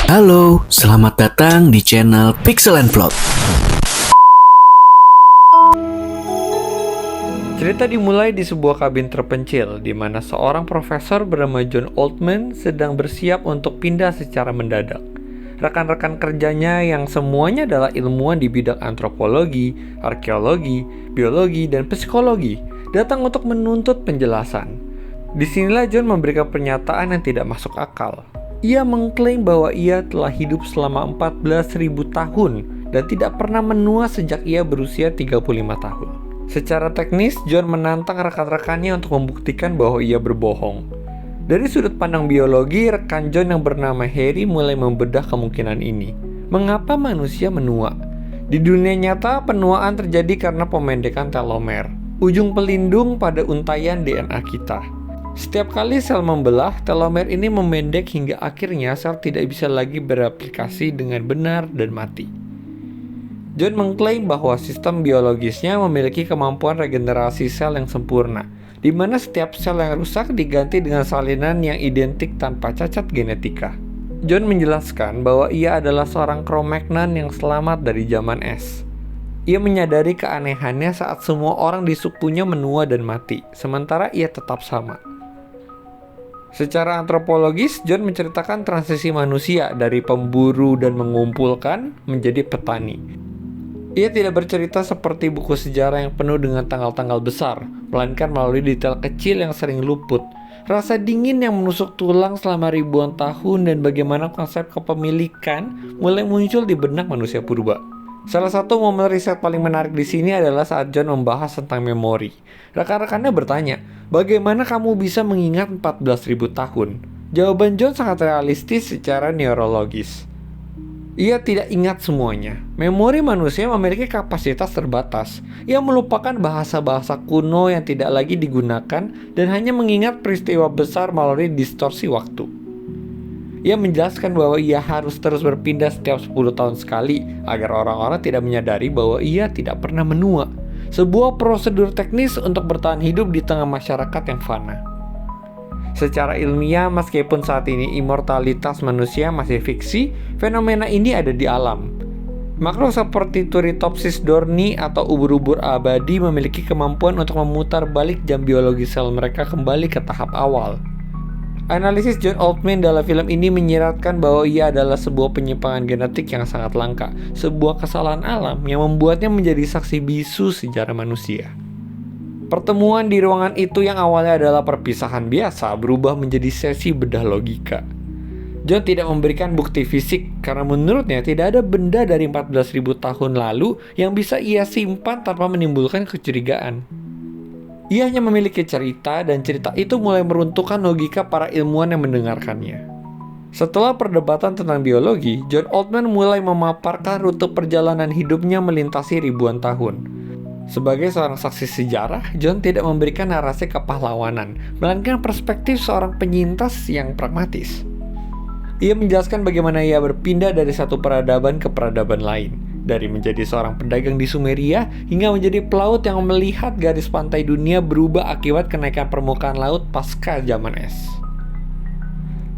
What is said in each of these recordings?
Halo, selamat datang di channel Pixel and Plot. Cerita dimulai di sebuah kabin terpencil, di mana seorang profesor bernama John Oldman sedang bersiap untuk pindah secara mendadak. Rekan-rekan kerjanya yang semuanya adalah ilmuwan di bidang antropologi, arkeologi, biologi, dan psikologi datang untuk menuntut penjelasan. Disinilah John memberikan pernyataan yang tidak masuk akal. Ia mengklaim bahwa ia telah hidup selama 14.000 tahun dan tidak pernah menua sejak ia berusia 35 tahun. Secara teknis, John menantang rekan-rekannya untuk membuktikan bahwa ia berbohong. Dari sudut pandang biologi, rekan John yang bernama Harry mulai membedah kemungkinan ini. Mengapa manusia menua? Di dunia nyata, penuaan terjadi karena pemendekan telomer, ujung pelindung pada untaian DNA kita. Setiap kali sel membelah, telomer ini memendek hingga akhirnya sel tidak bisa lagi bereplikasi dengan benar dan mati. John mengklaim bahwa sistem biologisnya memiliki kemampuan regenerasi sel yang sempurna, di mana setiap sel yang rusak diganti dengan salinan yang identik tanpa cacat genetika. John menjelaskan bahwa ia adalah seorang Cro-Magnon yang selamat dari zaman es. Ia menyadari keanehannya saat semua orang di sukunya menua dan mati, sementara ia tetap sama. Secara antropologis, John menceritakan transisi manusia dari pemburu dan mengumpulkan menjadi petani. Ia tidak bercerita seperti buku sejarah yang penuh dengan tanggal-tanggal besar, melainkan melalui detail kecil yang sering luput. Rasa dingin yang menusuk tulang selama ribuan tahun dan bagaimana konsep kepemilikan mulai muncul di benak manusia purba. Salah satu momen riset paling menarik di sini adalah saat John membahas tentang memori. Rekan-rekannya bertanya, bagaimana kamu bisa mengingat 14.000 tahun? Jawaban John sangat realistis secara neurologis. Ia tidak ingat semuanya. Memori manusia memiliki kapasitas terbatas. Ia melupakan bahasa-bahasa kuno yang tidak lagi digunakan dan hanya mengingat peristiwa besar melalui distorsi waktu. Ia menjelaskan bahwa ia harus terus berpindah setiap 10 tahun sekali agar orang-orang tidak menyadari bahwa ia tidak pernah menua. Sebuah prosedur teknis untuk bertahan hidup di tengah masyarakat yang fana. Secara ilmiah, meskipun saat ini immortalitas manusia masih fiksi, fenomena ini ada di alam. Makhluk seperti Turritopsis dohrnii atau ubur-ubur abadi memiliki kemampuan untuk memutar balik jam biologi sel mereka kembali ke tahap awal. Analisis John Oldman dalam film ini menyiratkan bahwa ia adalah sebuah penyimpangan genetik yang sangat langka, sebuah kesalahan alam yang membuatnya menjadi saksi bisu sejarah manusia. Pertemuan di ruangan itu yang awalnya adalah perpisahan biasa berubah menjadi sesi bedah logika. John tidak memberikan bukti fisik karena menurutnya tidak ada benda dari 14.000 tahun lalu yang bisa ia simpan tanpa menimbulkan kecurigaan. Ia hanya memiliki cerita dan cerita itu mulai meruntuhkan logika para ilmuwan yang mendengarkannya. Setelah perdebatan tentang biologi, John Oldman mulai memaparkan rute perjalanan hidupnya melintasi ribuan tahun. Sebagai seorang saksi sejarah, John tidak memberikan narasi kepahlawanan, melainkan perspektif seorang penyintas yang pragmatis. Ia menjelaskan bagaimana ia berpindah dari satu peradaban ke peradaban lain. Dari menjadi seorang pedagang di Sumeria hingga menjadi pelaut yang melihat garis pantai dunia berubah akibat kenaikan permukaan laut pasca zaman es.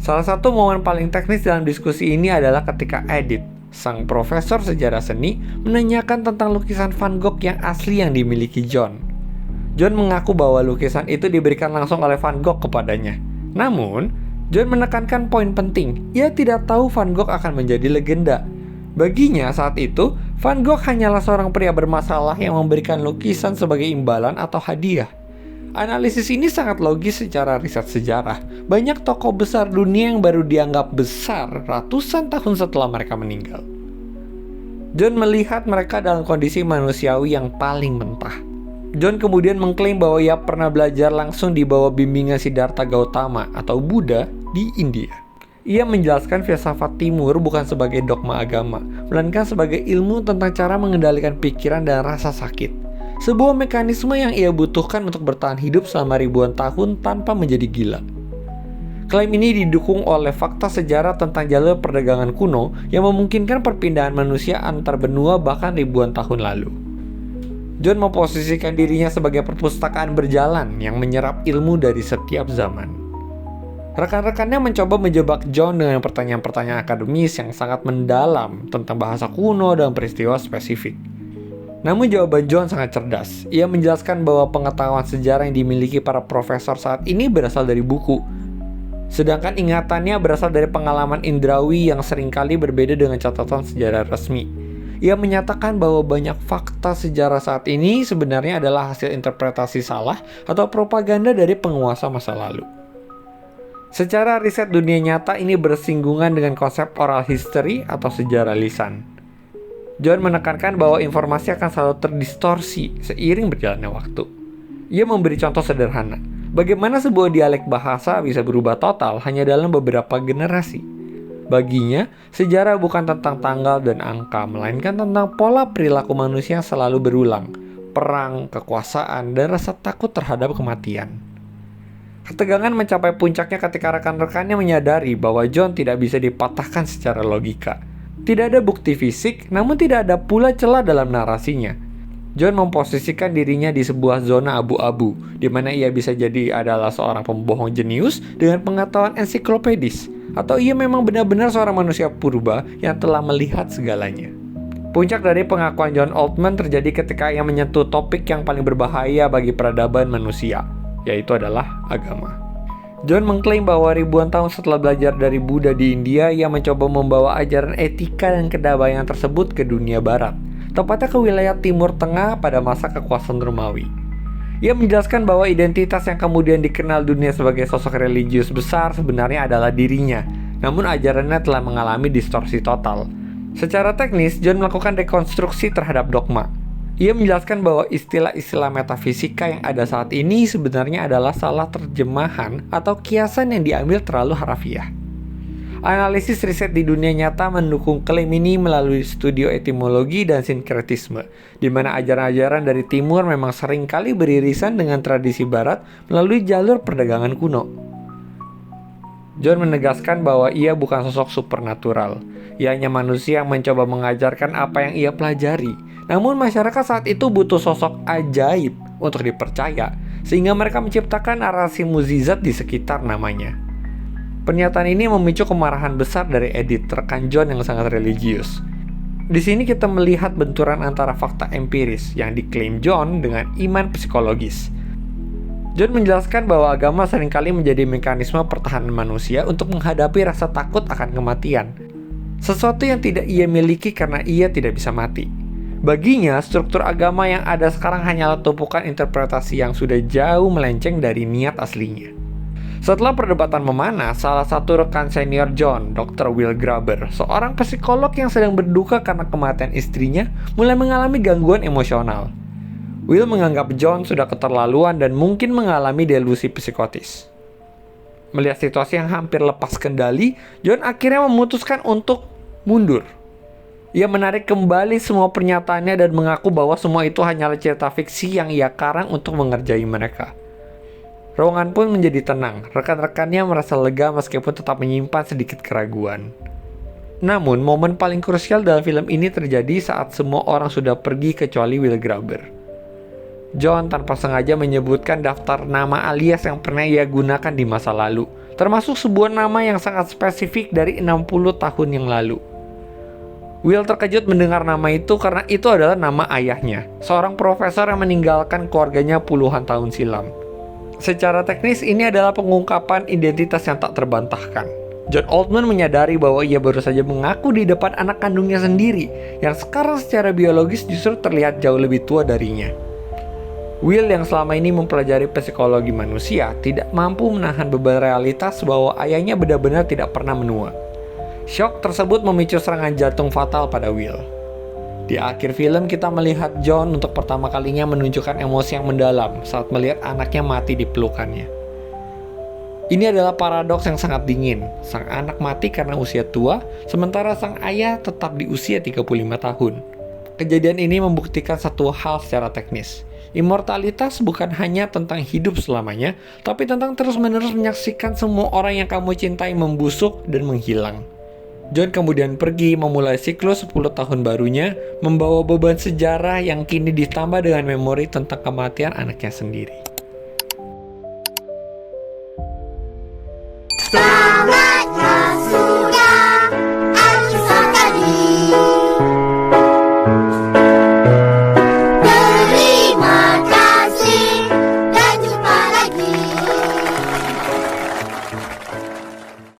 Salah satu momen paling teknis dalam diskusi ini adalah ketika Edith, sang profesor sejarah seni, menanyakan tentang lukisan Van Gogh yang asli yang dimiliki John. John mengaku bahwa lukisan itu diberikan langsung oleh Van Gogh kepadanya. Namun, John menekankan poin penting, ia tidak tahu Van Gogh akan menjadi legenda. Baginya saat itu, Van Gogh hanyalah seorang pria bermasalah yang memberikan lukisan sebagai imbalan atau hadiah. Analisis ini sangat logis secara riset sejarah. Banyak tokoh besar dunia yang baru dianggap besar ratusan tahun setelah mereka meninggal. John melihat mereka dalam kondisi manusiawi yang paling mentah. John kemudian mengklaim bahwa ia pernah belajar langsung di bawah bimbingan Siddhartha Gautama atau Buddha di India. Ia menjelaskan filsafat timur bukan sebagai dogma agama, melainkan sebagai ilmu tentang cara mengendalikan pikiran dan rasa sakit. Sebuah mekanisme yang ia butuhkan untuk bertahan hidup selama ribuan tahun tanpa menjadi gila. Klaim ini didukung oleh fakta sejarah tentang jalur perdagangan kuno yang memungkinkan perpindahan manusia antar benua bahkan ribuan tahun lalu. John memposisikan dirinya sebagai perpustakaan berjalan yang menyerap ilmu dari setiap zaman. Rekan-rekannya mencoba menjebak John dengan pertanyaan-pertanyaan akademis yang sangat mendalam tentang bahasa kuno dan peristiwa spesifik. Namun jawaban John sangat cerdas. Ia menjelaskan bahwa pengetahuan sejarah yang dimiliki para profesor saat ini berasal dari buku. Sedangkan ingatannya berasal dari pengalaman indrawi yang seringkali berbeda dengan catatan sejarah resmi. Ia menyatakan bahwa banyak fakta sejarah saat ini sebenarnya adalah hasil interpretasi salah atau propaganda dari penguasa masa lalu. Secara riset dunia nyata ini bersinggungan dengan konsep oral history atau sejarah lisan. John menekankan bahwa informasi akan selalu terdistorsi seiring berjalannya waktu. Ia memberi contoh sederhana, bagaimana sebuah dialek bahasa bisa berubah total hanya dalam beberapa generasi. Baginya, sejarah bukan tentang tanggal dan angka, melainkan tentang pola perilaku manusia yang selalu berulang, perang, kekuasaan, dan rasa takut terhadap kematian. Ketegangan mencapai puncaknya ketika rekan-rekannya menyadari bahwa John tidak bisa dipatahkan secara logika. Tidak ada bukti fisik, namun tidak ada pula celah dalam narasinya. John memposisikan dirinya di sebuah zona abu-abu, di mana ia bisa jadi adalah seorang pembohong jenius dengan pengetahuan ensiklopedis, atau ia memang benar-benar seorang manusia purba yang telah melihat segalanya. Puncak dari pengakuan John Altman terjadi ketika ia menyentuh topik yang paling berbahaya bagi peradaban manusia, yaitu adalah agama. John mengklaim bahwa ribuan tahun setelah belajar dari Buddha di India, ia mencoba membawa ajaran etika dan kedamaian tersebut ke dunia barat, tepatnya ke wilayah Timur Tengah pada masa kekuasaan Romawi. Ia menjelaskan bahwa identitas yang kemudian dikenal dunia sebagai sosok religius besar sebenarnya adalah dirinya, namun ajarannya telah mengalami distorsi total. Secara teknis, John melakukan rekonstruksi terhadap dogma. Ia menjelaskan bahwa istilah-istilah metafisika yang ada saat ini sebenarnya adalah salah terjemahan atau kiasan yang diambil terlalu harafiah. Analisis riset di dunia nyata mendukung klaim ini melalui studio etimologi dan sinkretisme, di mana ajaran-ajaran dari timur memang seringkali beririsan dengan tradisi barat melalui jalur perdagangan kuno. John menegaskan bahwa ia bukan sosok supernatural. Ia hanya manusia yang mencoba mengajarkan apa yang ia pelajari. Namun masyarakat saat itu butuh sosok ajaib untuk dipercaya, sehingga mereka menciptakan narasi mukjizat di sekitar namanya. Pernyataan ini memicu kemarahan besar dari Edith, rekan John yang sangat religius. Di sini kita melihat benturan antara fakta empiris yang diklaim John dengan iman psikologis. John menjelaskan bahwa agama seringkali menjadi mekanisme pertahanan manusia untuk menghadapi rasa takut akan kematian. Sesuatu yang tidak ia miliki karena ia tidak bisa mati. Baginya, struktur agama yang ada sekarang hanyalah tumpukan interpretasi yang sudah jauh melenceng dari niat aslinya. Setelah perdebatan memanas, salah satu rekan senior John, Dr. Will Graber, seorang psikolog yang sedang berduka karena kematian istrinya, mulai mengalami gangguan emosional. Will menganggap John sudah keterlaluan dan mungkin mengalami delusi psikotis. Melihat situasi yang hampir lepas kendali, John akhirnya memutuskan untuk mundur. Ia menarik kembali semua pernyataannya dan mengaku bahwa semua itu hanyalah cerita fiksi yang ia karang untuk mengerjai mereka. Ruangan pun menjadi tenang. Rekan-rekannya merasa lega meskipun tetap menyimpan sedikit keraguan. Namun, momen paling krusial dalam film ini terjadi saat semua orang sudah pergi kecuali Will Graber. John tanpa sengaja menyebutkan daftar nama alias yang pernah ia gunakan di masa lalu, termasuk sebuah nama yang sangat spesifik dari 60 tahun yang lalu. Will terkejut mendengar nama itu karena itu adalah nama ayahnya, seorang profesor yang meninggalkan keluarganya puluhan tahun silam. Secara teknis ini adalah pengungkapan identitas yang tak terbantahkan. John Altman menyadari bahwa ia baru saja mengaku di depan anak kandungnya sendiri, yang sekarang secara biologis justru terlihat jauh lebih tua darinya. Will yang selama ini mempelajari psikologi manusia tidak mampu menahan beban realitas bahwa ayahnya benar-benar tidak pernah menua. Syok tersebut memicu serangan jantung fatal pada Will. Di akhir film kita melihat John untuk pertama kalinya menunjukkan emosi yang mendalam saat melihat anaknya mati di pelukannya. Ini adalah paradoks yang sangat dingin. Sang anak mati karena usia tua, sementara sang ayah tetap di usia 35 tahun. Kejadian ini membuktikan satu hal secara teknis. Immortalitas bukan hanya tentang hidup selamanya, tapi tentang terus-menerus menyaksikan semua orang yang kamu cintai membusuk dan menghilang. John kemudian pergi memulai siklus 10 tahun barunya, membawa beban sejarah yang kini ditambah dengan memori tentang kematian anaknya sendiri.